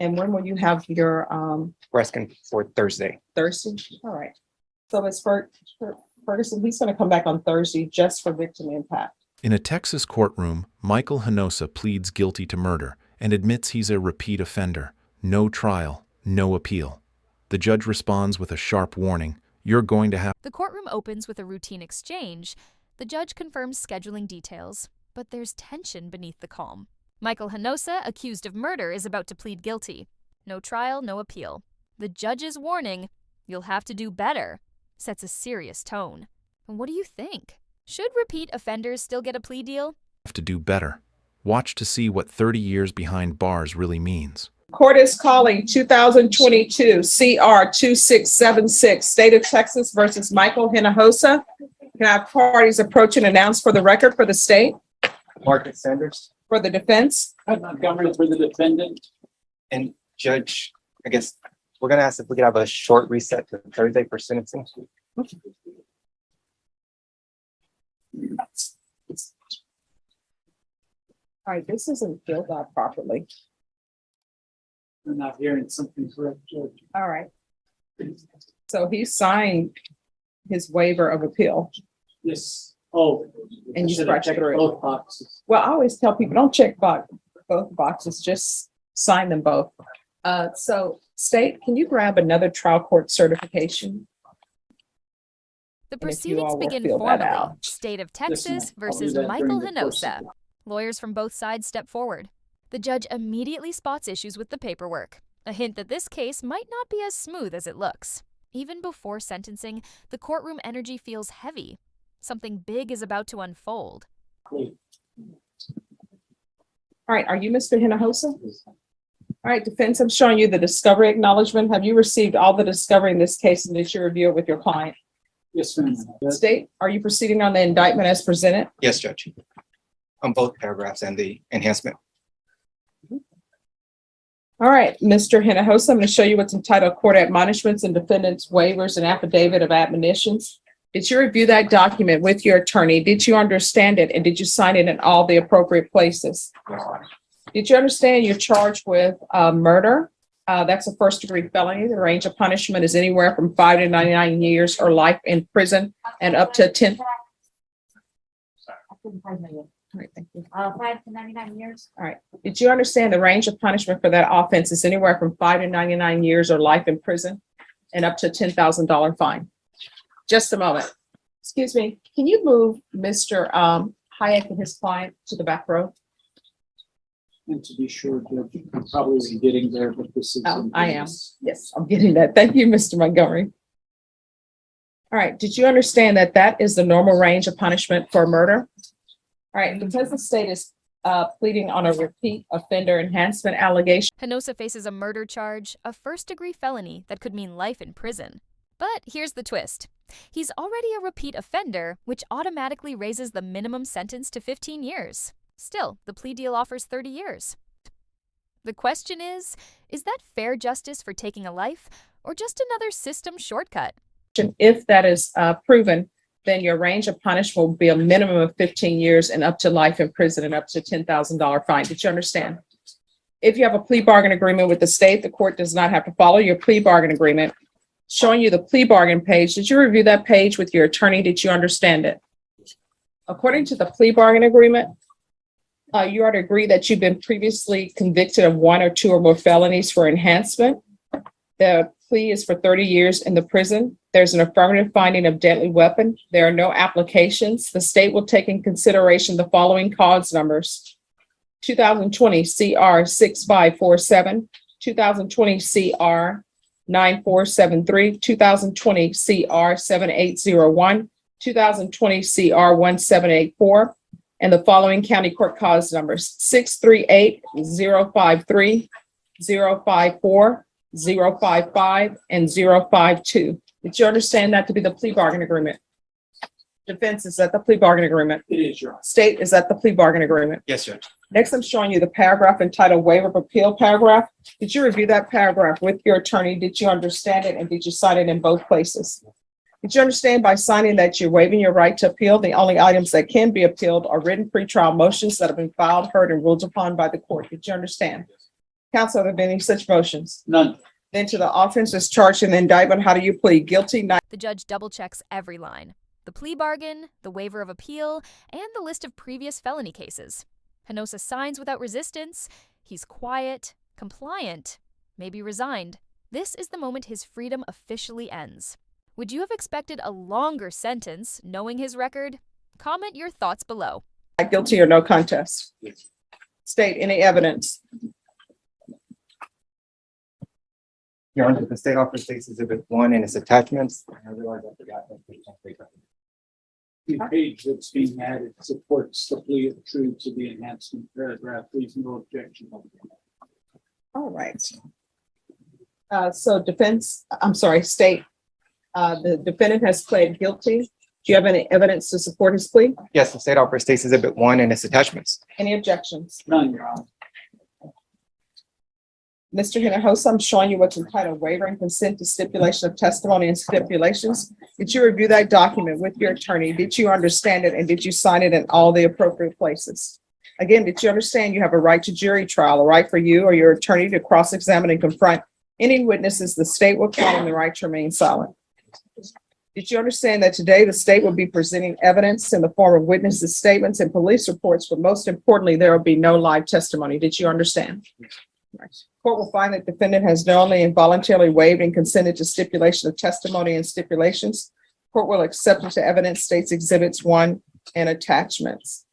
And when will you have your We're asking for Thursday. Thursday? All right. So it's Ferguson, he's going to come back on Thursday just for victim impact. In a Texas courtroom, Michael Henosa pleads guilty to murder and admits he's a repeat offender. No trial, no appeal. The judge responds with a sharp warning. You're going to have... The courtroom opens with a routine exchange. The judge confirms scheduling details, but there's tension beneath the calm. Michael Henosa, accused of murder, is about to plead guilty. No trial, no appeal. The judge's warning, you'll have to do better, sets a serious tone. And what do you think? Should repeat offenders still get a plea deal? Have to do better. Watch to see what 30 years behind bars really means. Court is calling 2022 CR 2676, State of Texas versus Michael Henosa. Can I have parties approach and announce for the record for the state, Margaret Sanders for the defense? Montgomery for the defendant. and Judge, I guess we're gonna ask if we could have a short reset to Thursday for sentencing. All right, this isn't filled out properly. I'm not hearing something correct, Judge. All right. So he signed his waiver of appeal. Yes. Oh. And you should have scratch checked through it. both boxes. Well, I always tell people, don't check both boxes, just sign them both. So state, can you grab another trial court certification? The And if you proceedings all will begin fill that formally. out. State of Yes, ma'am. Texas I'll do versus that Michael during the course of Henosa. Lawyers from both sides step forward. The judge immediately spots issues with the paperwork, a hint that this case might not be as smooth as it looks. Even before sentencing, the courtroom energy feels heavy. Something big is about to unfold. Plea. All right, are you Mr. Hinojosa? All right, defense, I'm showing you the discovery acknowledgement. Have you received all the discovery in this case and did you review it with your client? Yes, ma'am. State, are you proceeding on the indictment as presented? Yes, Judge. On both paragraphs and the enhancement. All right, Mr. Hinojosa, I'm going to show you what's entitled Court Admonishments and Defendants Waivers and Affidavit of Admonitions. Did you review that document with your attorney? Did you understand it? And did you sign it in all the appropriate places? Did you understand you're charged with murder? That's a first-degree felony. The range of punishment is anywhere from 5 to 99 years or life in prison and up to 10. All right, thank you. 5 to 99 years. All right. Did you understand the range of punishment for that offense is anywhere from 5 to 99 years or life in prison and up to $10,000 fine? Just a moment. Excuse me. Can you move Mr. Hayek and his client to the back row? And to be sure, Judge, I'm probably getting there, but this is. I am. Yes, I'm getting that. Thank you, Mr. Montgomery. All right. Did you understand that that is the normal range of punishment for murder? All right. Because the state is pleading on a repeat offender enhancement allegation. Henosa faces a murder charge, a first-degree felony that could mean life in prison. But here's the twist. He's already a repeat offender, which automatically raises the minimum sentence to 15 years. Still, the plea deal offers 30 years. The question is that fair justice for taking a life or just another system shortcut? If that is proven, then your range of punishment will be a minimum of 15 years and up to life in prison and up to $10,000 fine. Did you understand? If you have a plea bargain agreement with the state, the court does not have to follow your plea bargain agreement. Showing you the plea bargain page. Did you review that page with your attorney? Did you understand it? According to the plea bargain agreement, you are to agree that you've been previously convicted of 1 or 2 or more felonies for enhancement. The plea is for 30 years in the prison. There's an affirmative finding of deadly weapon. There are no applications. The state will take in consideration the following cause numbers: 2020 CR 6547, 2020 CR 9473, 2020 CR 7801, 2020 CR 1784, and the following county court cause numbers: 638, 053, 054, 055, and 052. Did you understand that to be the plea bargain agreement? Defense, is that the plea bargain agreement? It is, Your Honor. State, is that the plea bargain agreement? Yes, Judge. Next, I'm showing you the paragraph entitled Waiver of Appeal paragraph. Did you review that paragraph with your attorney? Did you understand it? And did you sign it in both places? Did you understand by signing that you're waiving your right to appeal? The only items that can be appealed are written pretrial motions that have been filed, heard, and ruled upon by the court. Did you understand? Counsel, have there been any such motions? None. Then to the offenses charged in the indictment, how do you plead? Guilty, not The judge double checks every line: the plea bargain, the waiver of appeal, and the list of previous felony cases. Henosa signs without resistance. He's quiet, compliant, maybe resigned. This is the moment his freedom officially ends. Would you have expected a longer sentence knowing his record? Comment your thoughts below. guilty or no contest. State any evidence. Your Honor, the state offers states exhibit 1 and its attachments. I realize I forgot. The page that's being added supports the plea of true to the enhancement paragraph. Please, no objection. All right. So state, the defendant has pled guilty. Do you have any evidence to support his plea? Yes, the state offers states exhibit 1 and its attachments. Any objections? None, Your Honor. Mr. Henosa, I'm showing you what's entitled waiver and consent to stipulation of testimony and stipulations. Did you review that document with your attorney? Did you understand it and did you sign it in all the appropriate places? Again, did you understand you have a right to jury trial, a right for you or your attorney to cross-examine and confront any witnesses the state will call and the right to remain silent? Did you understand that today the state will be presenting evidence in the form of witnesses' statements and police reports, but most importantly, there will be no live testimony? Did you understand? Right. Court will find that defendant has knowingly and voluntarily waived and consented to stipulation of testimony and stipulations. Court will accept into evidence states exhibits 1 and attachments.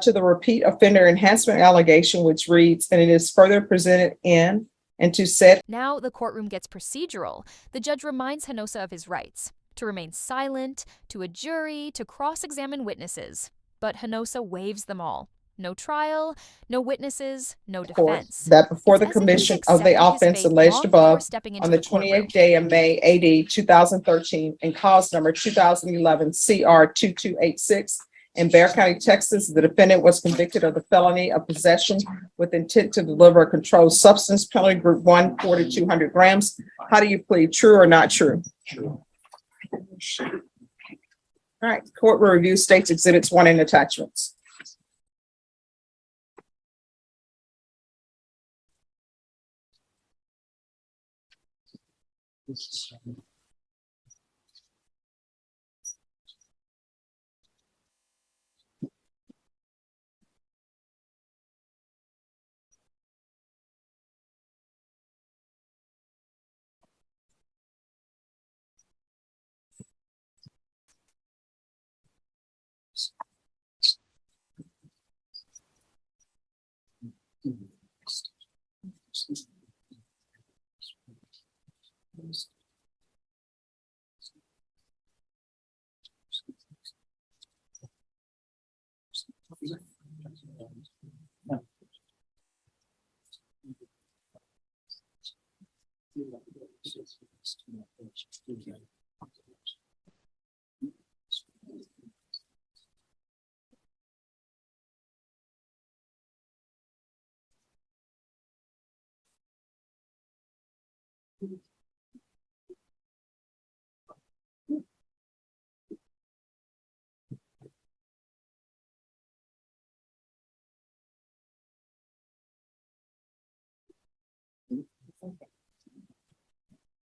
To the repeat offender enhancement allegation, which reads, and it is further presented in and to said. Now the courtroom gets procedural. The judge reminds Henosa of his rights: to remain silent, to a jury, to cross-examine witnesses. But Henosa waives them all. No trial, no witnesses, no defense. That before the It's as if he's commission of the accepted his offense fate alleged long above before stepping into on the the courtroom. 28th day of May AD 2013 and cause number 2011 CR 2286 in Bear County, Texas, the defendant was convicted of the felony of possession with intent to deliver a controlled substance, penalty group 1, 4 to 200 grams. How do you plead? True or not true? True. All right, court will review states exhibits 1 and attachments.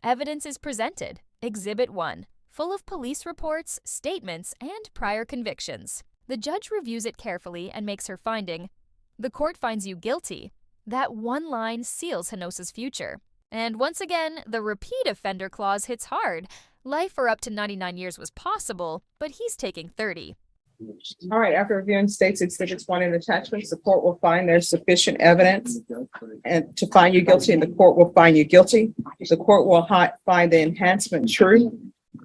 Evidence is presented. Exhibit 1, full of police reports, statements, and prior convictions. The judge reviews it carefully and makes her finding. The court finds you guilty. That one line seals Henosa's future. And once again, the repeat offender clause hits hard. Life for up to 99 years was possible, but he's taking 30. All right, after reviewing states exhibits 1 and attachments, the court will find there's sufficient evidence and to find you guilty, and the court will find you guilty. The court will find the enhancement true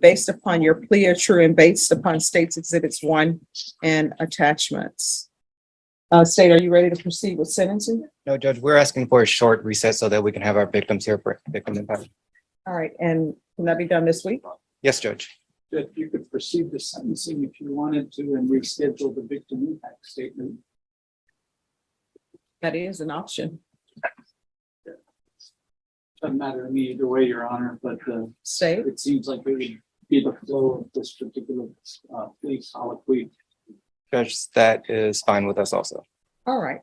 based upon your plea or true and based upon states exhibits 1 and attachments. State, are you ready to proceed with sentencing? No, Judge, we're asking for a short recess so that we can have our victims here for victim impact. All right, and can that be done this week? Yes, Judge. That you could proceed to sentencing if you wanted to and reschedule the victim impact statement. That is an option. Doesn't matter to me either way, Your Honor, but State, it seems like it would be the flow of this particular plea colloquy. Judge, that is fine with us also. all right.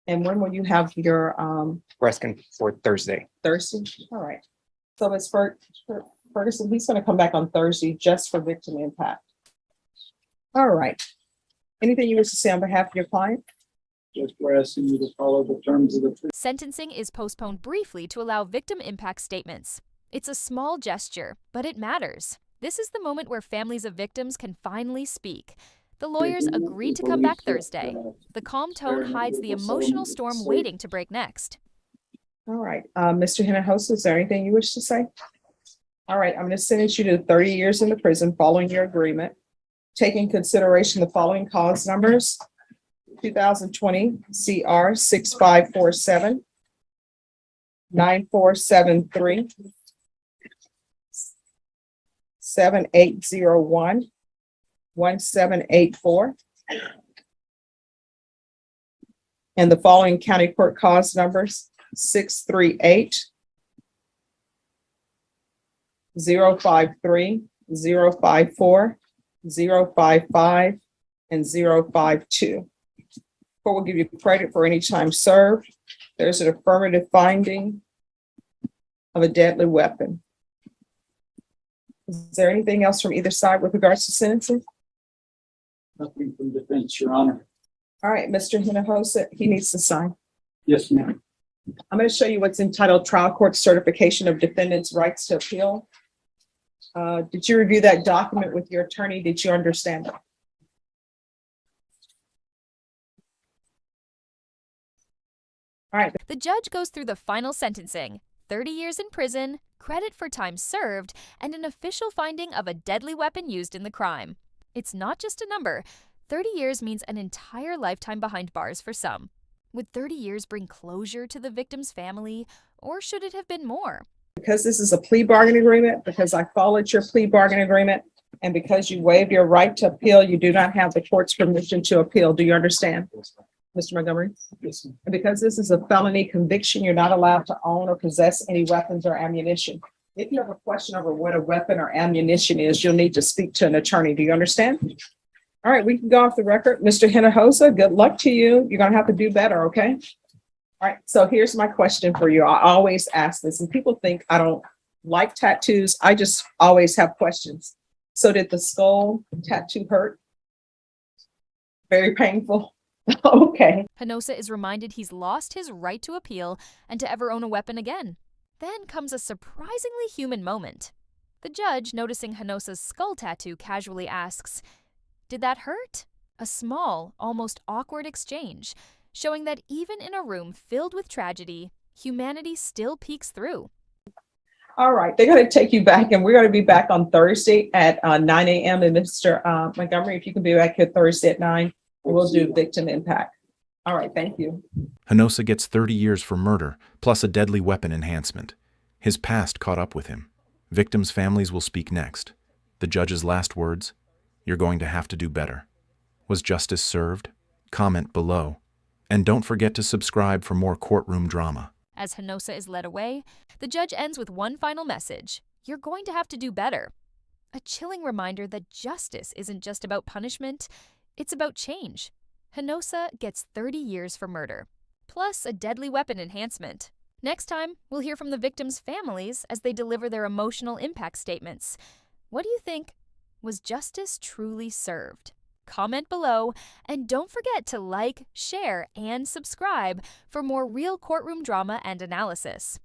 And when will you have your We're asking for Thursday. Thursday? All right. So it's Ferguson, he's gonna come back on Thursday just for victim impact. All right. Anything you wish to say on behalf of your client? Just we're asking you to follow the terms of the plea. Sentencing is postponed briefly to allow victim impact statements. It's a small gesture, but it matters. This is the moment where families of victims can finally speak. The lawyers agreed to come back Thursday. The calm tone hides the emotional storm waiting to break next. All right, Mr. Henosa, is there anything you wish to say? All right, I'm going to sentence you to 30 years in the prison following your agreement. Taking consideration the following cause numbers: 2020 CR 6547, 9473, 7801, 1784. And the following county court cause numbers: 638, 053, 054, 055, and 052. Court will give you credit for any time served. There's an affirmative finding of a deadly weapon. Is there anything else from either side with regards to sentencing? Nothing from defense, Your Honor. All right, Mr. Henosa, he needs to sign. Yes, ma'am. I'm going to show you what's entitled Trial Court Certification of Defendant's Rights to Appeal. Did you review that document with your attorney? Did you understand it? All right. The judge goes through the final sentencing: 30 years in prison, credit for time served, and an official finding of a deadly weapon used in the crime. It's not just a number. 30 years means an entire lifetime behind bars for some. Would 30 years bring closure to the victim's family, or should it have been more? Because this is a plea bargain agreement, because I followed your plea bargain agreement, and because you waived your right to appeal, you do not have the court's permission to appeal. Do you understand, Mr. Montgomery? Yes, ma'am. And because this is a felony conviction, you're not allowed to own or possess any weapons or ammunition. If you have a question over what a weapon or ammunition is, you'll need to speak to an attorney. Do you understand? All right, we can go off the record. Mr. Henosa, good luck to you. You're going to have to do better, okay? All right, so here's my question for you. I always ask this, and people think I don't like tattoos. I just always have questions. So did the skull tattoo hurt? Very painful. Okay. Henosa is reminded he's lost his right to appeal and to ever own a weapon again. Then comes a surprisingly human moment. The judge, noticing Henosa's skull tattoo, casually asks, "Did that hurt?" A small, almost awkward exchange, showing that even in a room filled with tragedy, humanity still peeks through. All right, they're going to take you back, and we're going to be back on Thursday at 9 a.m. And Mr. Montgomery, if you can be back here Thursday at 9, we'll do victim impact. All right, thank you. Henosa gets 30 years for murder, plus a deadly weapon enhancement. His past caught up with him. Victims' families will speak next. The judge's last words: "You're going to have to do better." Was justice served? Comment below. And don't forget to subscribe for more courtroom drama. As Henosa is led away, the judge ends with one final message: you're going to have to do better. A chilling reminder that justice isn't just about punishment, it's about change. Henosa gets 30 years for murder, plus a deadly weapon enhancement. Next time, we'll hear from the victims' families as they deliver their emotional impact statements. What do you think? Was justice truly served? Comment below, and don't forget to like, share, and subscribe for more real courtroom drama and analysis.